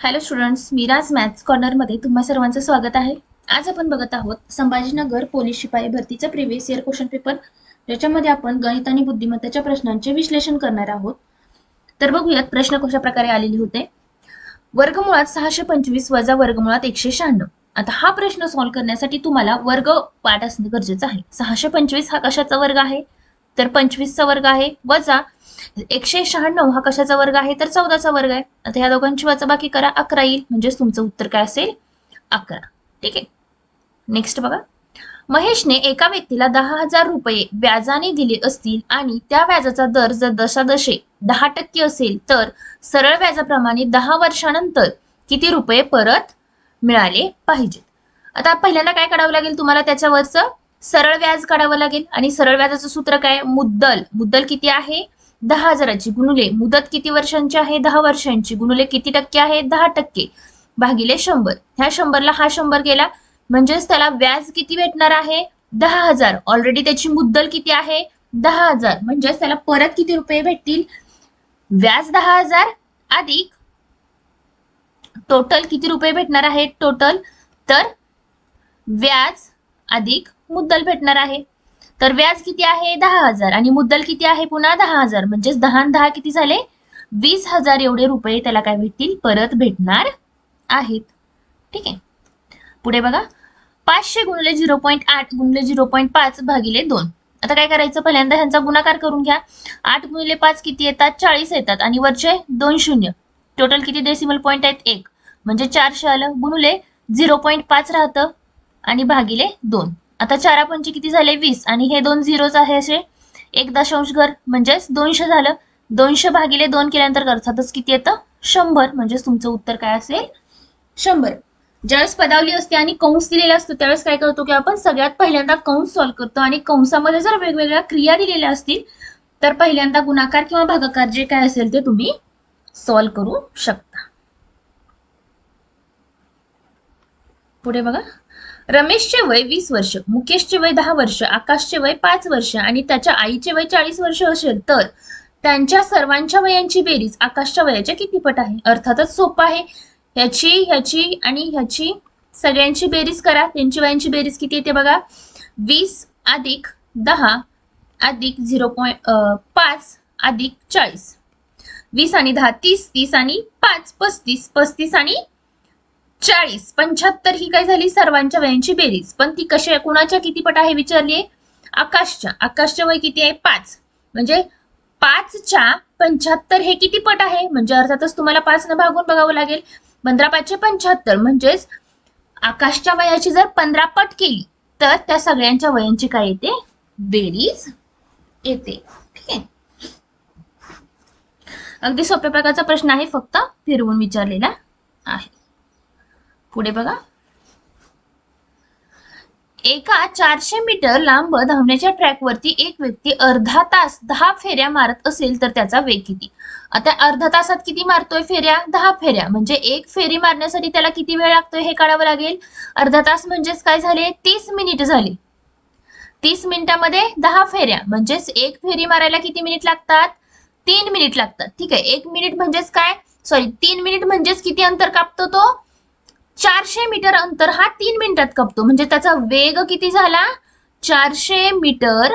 Hello students, मीराज maths कॉर्नरमध्ये तुम्हा सर्वांचं स्वागत आहे। आज आपण बघत आहोत संभाजीनगर पोलीस शिपाई भरतीचा प्रीवियस इयर क्वेश्चन पेपर, ज्याच्यामध्ये आपण गणित आणि बुद्धिमत्तेच्या प्रश्नांचे विश्लेषण करणार आहोत। तर बघूयात प्रश्न कशा प्रकारे आलेले होते। वर्गमुळात 625 वजा वर्गमुळात 196। आता हा प्रश्न सॉल्व्ह करण्यासाठी तुम्हाला वर्ग पाठ असणे गरजेचं आहे। 625 हा कशाचा वर्ग आहे, तर 25 चा वर्ग आहे, वजा 196 हा कशाचा वर्ग आहे, तर 14 चा वर्ग आहे। आता या दोघांची वजाबाकी करा, 11 येईल, म्हणजेच तुमचं उत्तर काय असेल, 11। ठीक आहे, नेक्स्ट बघा। महेशने एका व्यक्तीला 10,000 रुपये व्याजाने दिले असतील आणि त्या व्याजाचा दर जर दशादशे 10% असेल तर सरळ व्याजाप्रमाणे 10 वर्षानंतर किती रुपये परत मिळाले पाहिजेत। आता पहिल्यांदा काय काढावं लागेल तुम्हाला, त्याच्यावरचं सरळ व्याज काढावं लागेल आणि सरळ व्याजाचं सूत्र काय, मुद्दल किती आहे 10,000ची गुणुले मुदत किती वर्षांची आहे 10 वर्षांची गुणुले किती टक्के आहे 10% भागिले 100। ह्या 100ला हा 100 गेला, म्हणजेच त्याला व्याज किती भेटणार आहे 10,000। ऑलरेडी त्याची मुद्दल किती आहे 10,000, म्हणजेच त्याला परत किती रुपये भेटतील, व्याज 10,000 अधिक टोटल किती रुपये भेटणार आहे, टोटल तर व्याज अधिक मुद्दल भेटणार आहे। तर व्याज किती आहे 10,000 आणि मुद्दल किती आहे पुन्हा 10,000, म्हणजेच 10 आणि 10 किती झाले 20,000 एवढे रुपये त्याला काय भेटतील, परत भेटणार आहेत। ठीक आहे, पुढे बघा। 500 गुणिले 0.8 गुणिले 0.5 भागिले 2। आता काय करायचं, पहिल्यांदा ह्यांचा गुणाकार करून घ्या। 8 गुणिले 5 किती येतात 40 येतात आणि वरचे 2 शून्य, टोटल किती डेसिमल पॉइंट आहेत 1, म्हणजे 400 आलं, गुणुले 0.5 राहतं आणि भागिले 2। आता 4 पंचे किती झाले 20 आणि हे 2 झिरोज आहे असे 1 दशांश घर, म्हणजेच 200 झालं। 200 भागिले 2 केल्यानंतर अर्थातच किती येतं 100, म्हणजेच तुमचं उत्तर काय असेल 100। ज्यावेळेस पदावली असते आणि कंस दिलेला असतो त्यावेळेस काय करतो की आपण सगळ्यात पहिल्यांदा कंस सॉल्व्ह करतो आणि कंसामध्ये जर वेगवेगळ्या क्रिया दिलेल्या असतील तर पहिल्यांदा गुणाकार किंवा भागाकार जे काय असेल ते तुम्ही सॉल्व्ह करू शकता। पुढे बघा। रमेशचे वय 20 वर्ष, मुकेशचे वय 10 वर्ष, आकाशचे वय 5 वर्ष आणि त्याच्या आईचे वय 40 वर्ष असेल तर त्यांच्या सर्वांच्या वयांची बेरीज आकाशच्या वयाच्या किती पट आहे। अर्थातच सोपं आहे, ह्याची आणि ह्याची सगळ्यांची बेरीज करा, त्यांची वयांची बेरीज किती येते बघा, 20 अधिक 10 अधिक 0.5 अधिक 40, 20 आणि 10 30, 30 आणि 5 35, 35 आणि 40 75 ही काय झाली सर्वांच्या वयांची बेरीज, पण ती कशी कुणाच्या किती पट आहे विचारली, आकाशच्या वय किती आहे 5, म्हणजे 5 च्या 75 हे किती पट आहे, म्हणजे अर्थातच तुम्हाला 5 ने भागून बघावं लागेल। 15 5 75, म्हणजेच आकाशच्या वयाची जर 15 पट केली तर त्या सगळ्यांच्या वयांची काय येते, बेरीज येते। ठीक आहे, अगदी सोप्या प्रकारचा प्रश्न आहे, फक्त फिरवून विचारलेला आहे। पुढे बघा। एका 400 मीटर लांब धावण्याच्या ट्रॅकवरती एक व्यक्ती अर्धा तास 10 फेऱ्या मारत असेल तर त्याचा वेग किती। आता अर्धा तासात किती मारतोय फेऱ्या 10 फेऱ्या, म्हणजे एक फेरी मारण्यासाठी त्याला किती वेळ लागतोय हे काढावं लागेल। अर्धा तास म्हणजेच काय झाले 30 मिनिट झाले, 30 मिनिटांमध्ये 10 फेऱ्या, म्हणजेच एक फेरी मारायला किती मिनिट लागतात 3 मिनिट लागतात। ठीक आहे, 1 मिनिट म्हणजेच काय, 3 मिनिट म्हणजेच किती अंतर कापतो तो 400 मीटर अंतर हा 3 मिनिटात कापतो, म्हणजे त्याचा वेग किती झाला 400 मीटर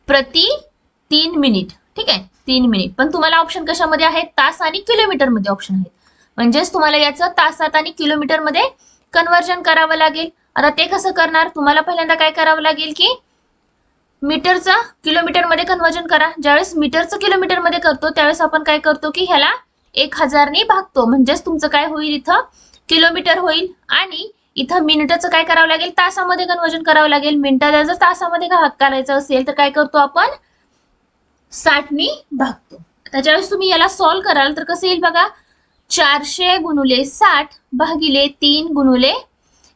प्रति 3 मिनिट। ठीक आहे, 3 मिनिट, पण तुम्हाला ऑप्शन कशामध्ये आहेत, तास आणि किलोमीटर मध्ये ऑप्शन आहेत, म्हणजेच तुम्हाला याचं तासात आणि किलोमीटर मध्ये कन्वर्जन करावं लागेल। आता ते कसं करणार, तुम्हाला पहिल्यांदा काय करावं लागेल की मीटरचं किलोमीटर मध्ये कन्वर्जन करा। ज्यावेळेस मीटरचं किलोमीटर मध्ये करतो त्यावेळेस आपण काय करतो की ह्याला 1000 ने भागतो, म्हणजेच तुमचं काय होईल इथं किलोमीटर होईल आणि इथं मिनिटाचं काय करावं लागेल तासामध्ये कन्वर्जन करावं लागेल। मिनिटाला जर तासामध्ये करायचं असेल तर काय करतो आपण 60 ने भागतो। त्याच्यावेळेस तुम्ही याला सॉल्व्ह कराल तर कसं येईल बघा, 400 गुणुले 60 भागिले 3 गुणुले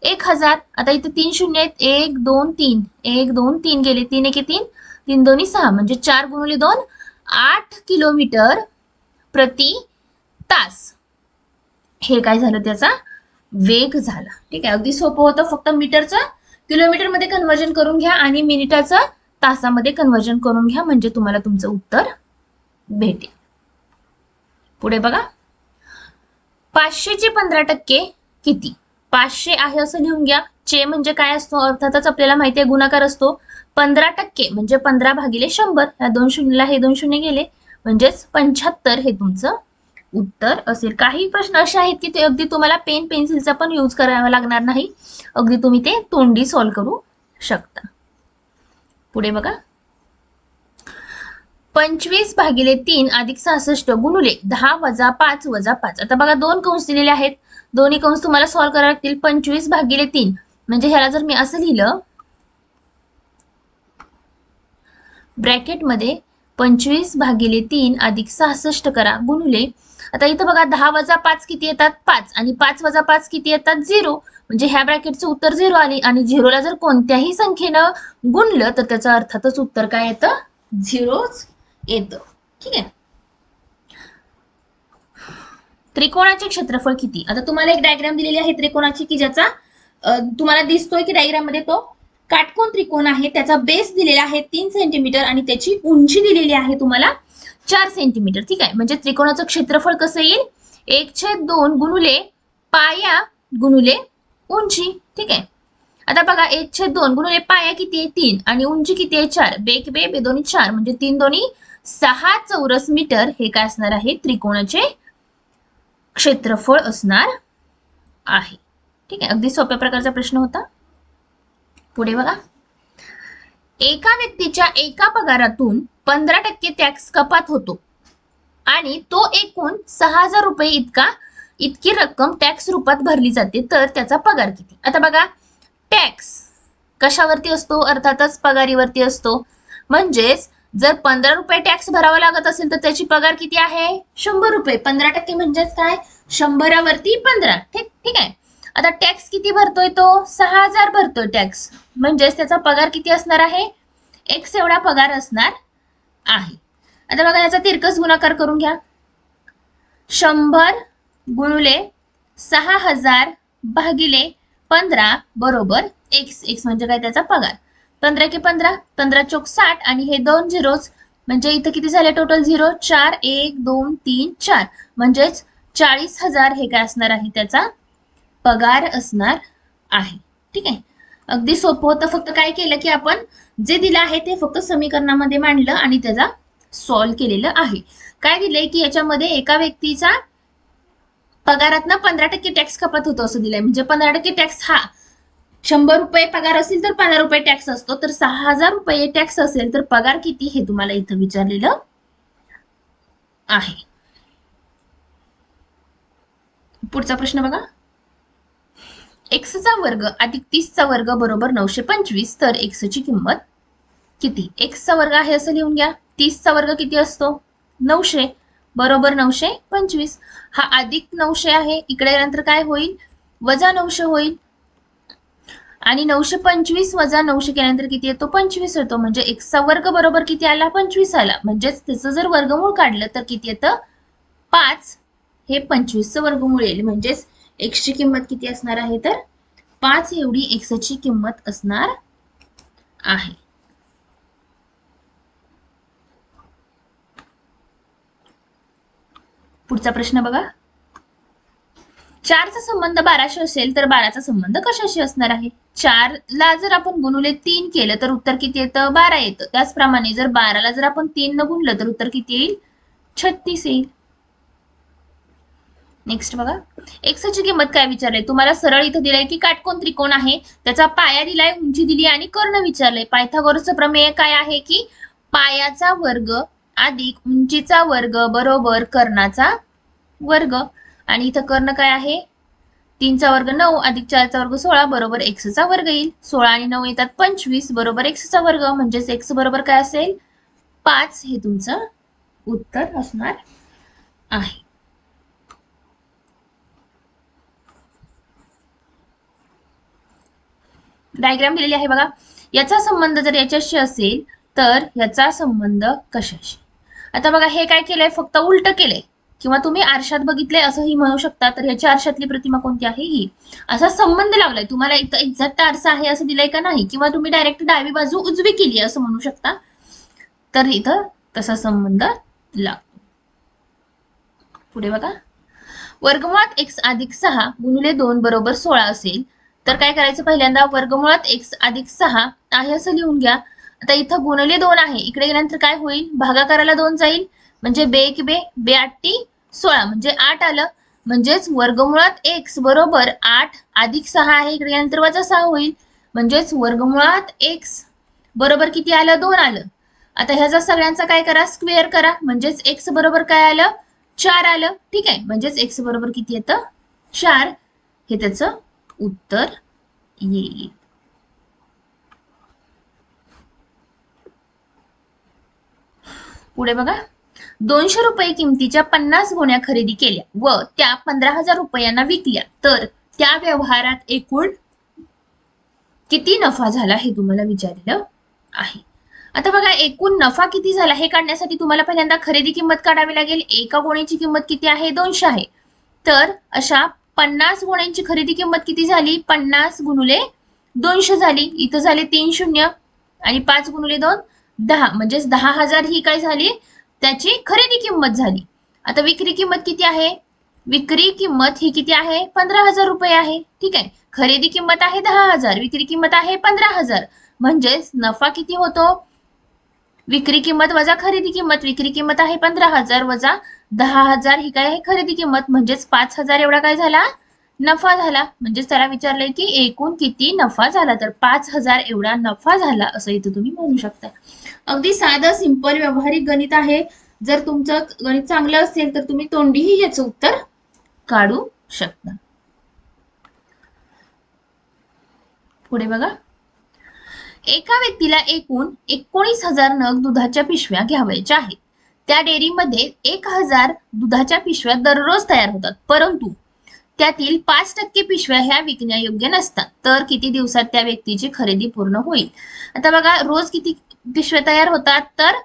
1000। आता इथे 3 शून्य आहेत, 1 2 3 1 2 3 गेले, 3 1 3 3 2 6, म्हणजे 4 गुणुले 2 8 किलोमीटर प्रति तास हे काय झालं त्याचा वेग झाला। ठीक आहे, अगदी सोपं होतं, फक्त मीटरचं किलोमीटर मध्ये कन्वर्जन करून घ्या आणि मिनिटाचं तासामध्ये कन्वर्जन करून घ्या, म्हणजे तुम्हाला तुमचं उत्तर भेटेल। पुढे बघा। 500चे 15% किती? 500 आहे असं लिहून घ्या. चे म्हणजे काय असतो? अर्थातच आपल्याला माहिती आहे गुणाकार असतो. 15% म्हणजे 15 भागिले 100. या 2 शून्यला हे 2 शून्य गेले म्हणजेच 75 हे तुमचं उत्तर असेल. काही प्रश्न असे आहेत की ते अगदी तुम्हाला पेन पेन्सिलचा पण यूज करावा लागणार नाही. अगदी तुम्ही ते तोंडी सॉल्व्ह करू शकता. पुढे बघा. 25 भागिले 3 अधिक 66 गुणुले 10 वजा 5 वजा 5. आता बघा 2 कंस दिलेले आहेत. दोन्ही कंस तुम्हाला सॉल्व्ह करावे लागतील. 25 भागिले 3 म्हणजे ह्याला जर मी असं लिहिलं ब्रॅकेट मध्ये 25 भागिले 3 अधिक 66 करा गुणुले. आता इथं बघा 10 वजा 5 किती येतात? 5 आणि 5 वजा 5 किती येतात? 0. म्हणजे ह्या ब्रॅकेटचं उत्तर 0 आली आणि 0ला जर कोणत्याही संख्येनं गुणलं तर त्याचा अर्थातच उत्तर काय येतं? 0च येतं. ठीक आहे. त्रिकोणाचे क्षेत्रफळ किती? आता तुम्हाला एक डायग्राम दिलेली आहे त्रिकोणाची की ज्याचा तुम्हाला दिसतोय की डायग्राम मध्ये तो काटकोन त्रिकोण आहे. त्याचा बेस दिलेला आहे 3 सेंटीमीटर आणि त्याची उंची दिलेली आहे तुम्हाला 4 सेंटीमीटर. ठीक आहे. म्हणजे त्रिकोणाचं क्षेत्रफळ कसं येईल? 1/2 गुणुले पाया गुणुले उंची. ठीक आहे. आता बघा 1/2 गुणुले पाया किती आहे? 3 आणि उंची किती आहे? 4. बेक बे बे दोन्ही 4 म्हणजे 3 दोन्ही 6 चौरस मीटर हे काय असणार आहे? त्रिकोणाचे क्षेत्रफळ असणार आहे. ठीक आहे. अगदी सोप्या प्रकारचा प्रश्न होता. पुढे बघा. एका व्यक्तीच्या एका पगारातून 15% टॅक्स कपात होतो आणि तो एकूण 6000 रुपये इतकी रक्कम टॅक्स रूपात भरली जाते तर त्याचा पगार किती? आता बघा टॅक्स कशावरती असतो? अर्थातच पगारीवरती असतो. म्हणजेच जर 15 रुपये टॅक्स भरावा लागत असेल तर त्याची पगार किती आहे? 100 रुपये. 15% म्हणजेच काय? 100 वरती 15. ठीक आहे. आता टॅक्स किती भरतोय तो? 6000 भरतोय टॅक्स. म्हणजेच त्याचा पगार किती असणार आहे? x एवढा पगार असणार आहे. आता बघा याचा तिरकस गुणाकार करून घ्या. 100 गुणुले 6000 भागिले 15 बरोबर x. x म्हणजे काय? त्याचा पगार. 15 के 15 15 चौक 60 आणि हे 2 झिरोज म्हणजे इथं किती झाले टोटल? 0 4 1 2 3 4 म्हणजेच 40,000 हे काय असणार आहे? त्याचा पगार असणार आहे. ठीक आहे. अगदी सोपं होतं. फक्त काय केलं की आपण जे दिलं आहे ते फक्त समीकरणामध्ये मांडलं आणि त्याचा सॉल्व्ह केलेलं आहे. काय दिलंय की याच्यामध्ये एका व्यक्तीचा पगारातनं 15% टॅक्स कपात होतो असं दिलंय. म्हणजे 15% टॅक्स हा 100 रुपये पगार असेल तर 15 रुपये टॅक्स असतो. तर 6000 रुपये टॅक्स असेल तर पगार किती हे तुम्हाला इथं विचारलेलं आहे. पुढचा प्रश्न बघा. x चा वर्ग अधिक 30 चा वर्ग बरोबर 925 तर x ची किंमत किती? x चा वर्ग आहे असं लिहून घ्या. 30 चा वर्ग किती असतो? 900 बरोबर 925. हा अधिक 900 आहे. इकडे नंतर काय होईल? वजा 900 होईल. आणि 925 वजा 900 केल्यानंतर किती येतो? 25 येतो. म्हणजे x चा वर्ग बरोबर किती आला? 25 आला. म्हणजेच त्याचं जर वर्गमूळ काढलं तर किती येतं? 5 हे 25 चं वर्गमूळ येईल. म्हणजेच x ची किंमत किती असणार आहे? तर 5 एवढी x ची किंमत असणार आहे. पुढचा प्रश्न बघा. 4 चा संबंध 12शी असेल तर 12 चा संबंध कशाशी असणार आहे? 4 ला जर आपण गुणुले 3 केलं तर उत्तर किती येतं? 12 येतं. त्याचप्रमाणे जर 12 ला जर आपण 3 न गुणलं तर उत्तर किती येईल? 36 येईल. नेक्स्ट बघा. x ची किंमत काय विचारले? तुम्हाला सरळ इथं दिलंय की काटकोन त्रिकोण आहे. त्याचा पाया दिलाय, उंची दिली आणि कर्ण विचारले. पायथागोरसचं प्रमेय काय आहे की पायाचा वर्ग अधिक उंचीचा वर्ग बरोबर कर्णाचा वर्ग. आणि इथं कर्ण काय आहे? 3 चा वर्ग 9 अधिक 4 चा वर्ग 16 बरोबर x चा वर्ग येईल. 16 आणि 9 येतात 25 बरोबर x चा वर्ग. म्हणजेच x बरोबर काय असेल? 5 हे तुमचं उत्तर असणार आहे. डायग्राम दिलेली आहे बघा. याचा संबंध जर याच्याशी असेल तर याचा संबंध कशाशी? आता बघा हे काय केलंय? फक्त उलट केलंय किंवा तुम्ही आरशात बघितले असंही म्हणू शकता. तर ह्याची आरशातली प्रतिमा कोणती आहे? ही. असा संबंध लावलाय. तुम्हाला इथं एक्झॅक्ट आरसा आहे असं दिलंय का? नाही. किंवा तुम्ही डायरेक्ट डावी बाजू उजवी केली असं म्हणू शकता. तर इथं तसा संबंध लागतो. पुढे बघा. वर्गमुळात x अधिक 6 गुणिले 2 बरोबर 16 असेल तर काय करायचं, पहिल्यांदा वर्गमुळात x अधिक 6 आहे असं लिहून घ्या. आता इथं गुणिले 2 आहे, इकडे गेल्यानंतर काय होईल, भागाकाराला 2 जाईल म्हणजे बे एक बे, बे 8 16 म्हणजे 8 आलं. म्हणजेच वर्गमुळात x बरोबर 8 अधिक 6 आहे, इकडे गेल्यानंतर वजा 6 होईल. म्हणजेच वर्गमुळात x बरोबर किती आलं, 2 आलं. आता ह्याचा सगळ्यांचा काय करा, स्क्वेअर करा. म्हणजेच x बरोबर काय आलं, 4 आलं. ठीक आहे, म्हणजेच x बरोबर किती येतं, 4. हे त्याचं उत्तर येईल. पुढे बघा, 200 रुपये किमतीच्या 50 गोण्या खरेदी केल्या व त्या 15,000 रुपयांना विकल्या तर त्या व्यवहारात एकूण किती नफा झाला हे तुम्हाला विचारलेलं आहे. आता बघा, एकूण नफा किती झाला हे काढण्यासाठी तुम्हाला पहिल्यांदा खरेदी किंमत काढावी लागेल. एका गोणीची किंमत किती आहे, 200 आहे. तर अशा 50 गोण्यांची खरेदी किंमत किती झाली, 50 गुणिले 200 झाली. इथं झाले 3 शून्य आणि 5 गुणिले 2 10, म्हणजे 10,000 ही काय झाली, त्याची खरेदी किंमत झाली. आता विक्री किंमत किती आहे, विक्री किंमत ही किती आहे, 15,000 रुपये आहे. ठीक आहे, खरेदी किंमत आहे 10,000, विक्री किंमत आहे 15,000. म्हणजेच नफा किती होतो, विक्री किंमत वजा खरेदी किंमत. विक्री किंमत आहे 15,000 वजा 10,000 ही काय आहे, खरेदी किंमत. म्हणजेच 5,000 एवढा काय झाला, नफा झाला. म्हणजेच त्याला विचारलंय की एकूण किती नफा झाला, तर 5,000 एवढा नफा झाला असं इथे तुम्ही म्हणू शकता. अगदी साधं सिंपल व्यावहारिक गणित आहे. जर तुमचं गणित चांगलं असेल तर तुम्ही तोंडीही याचं उत्तर काढू शकता. पुढे बघा, एका व्यक्तीला एकूण 19,000 नग दुधाच्या पिशव्या घ्यावयाच्या आहेत. त्या डेअरीमध्ये 1,000 दुधाच्या पिशव्या दररोज तयार होतात, परंतु त्यातील 5% पिशव्या ह्या विकण्यायोग्य नसतात. तर किती दिवसात त्या व्यक्तीची खरेदी पूर्ण होईल. आता बघा, रोज किती पिशव्या तयार होतात, तर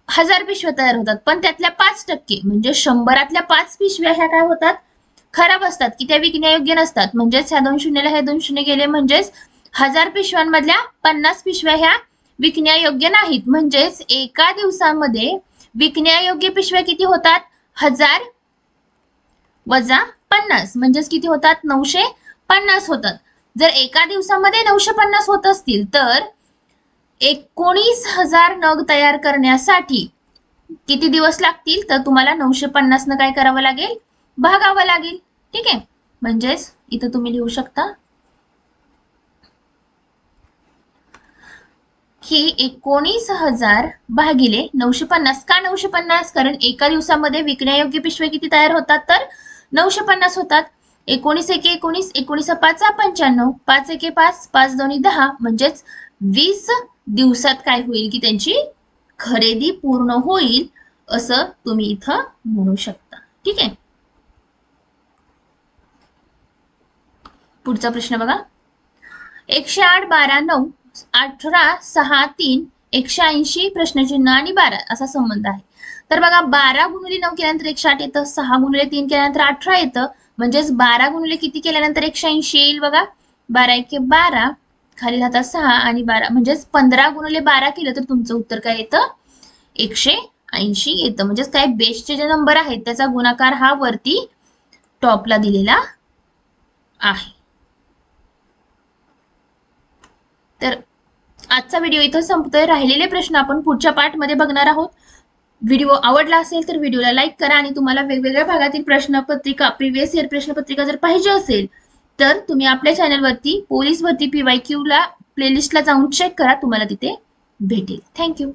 1000 पिशव्या तयार होतात, पण त्यातल्या 5% म्हणजे 100रातल्या 5 पिशव्या ह्या काय होतात, खराब असतात, की त्या विकण्यायोग्य नसतात. म्हणजेच ह्या 2 शून्यला हे 2 शून्य गेले, म्हणजेच 1000 पिशव्यांमधल्या 50 पिशव्या ह्या विकण्यायोग्य नाहीत. म्हणजेच एका दिवसामध्ये विकण्यायोग्य पिशव्या किती होतात, 1000 वजा 50, म्हणजेच किती होतात, 950 होतात. जर एका दिवसामध्ये 950 होत असतील तर 19,000 नग तयार करण्यासाठी किती दिवस लागतील, तर तुम्हाला 950 न काय करावं लागेल, भागावं लागेल. ठीक आहे, म्हणजेच इथं तुम्ही लिहू शकता की 19,000 भागिले 950. का 950, कारण एका दिवसामध्ये विकण्यायोग्य पिशव्या किती तयार होतात, तर 950 होतात. 19 एके 19, 19 5 95, 5 एके 5, 5 दोन्ही 10, म्हणजेच 20 दिवसात काय होईल की त्यांची खरेदी पूर्ण होईल असं तुम्ही इथं म्हणू शकता. ठीक आहे, पुढचा प्रश्न बघा, 108 12 9 18 6 3 180 प्रश्नचिन्ह आणि 12 असा संबंध आहे. तर बघा, 12 गुणिले 9 केल्यानंतर 108 येतं, 6 गुणिले 3 केल्यानंतर 18 येतं. म्हणजेच 12 गुणिले किती केल्यानंतर 180 येईल बघा, 12 एके 12, खाली राहतात 6 आणि 12, म्हणजेच 15 गुणिले 12 केलं तर तुमचं उत्तर काय येतं, 180 येतं. म्हणजेच काय, बेसचे जे नंबर आहेत त्याचा गुणाकार हा वरती टॉपला दिलेला आहे. तर आजचा व्हिडिओ इथं संपतोय. राहिलेले प्रश्न आपण पुढच्या पार्टमध्ये बघणार आहोत. व्हिडिओ आवडला असेल तर व्हिडिओला लाईक करा आणि तुम्हाला वेगवेगळ्या भागातील प्रश्नपत्रिका, प्रिव्हियस इयर प्रश्नपत्रिका जर पाहिजे असेल तर तुम्ही आपल्या चॅनलवरती पोलीस भरती PYQ ला प्लेलिस्टला जाऊन चेक करा, तुम्हाला तिथे भेटेल. थँक्यू.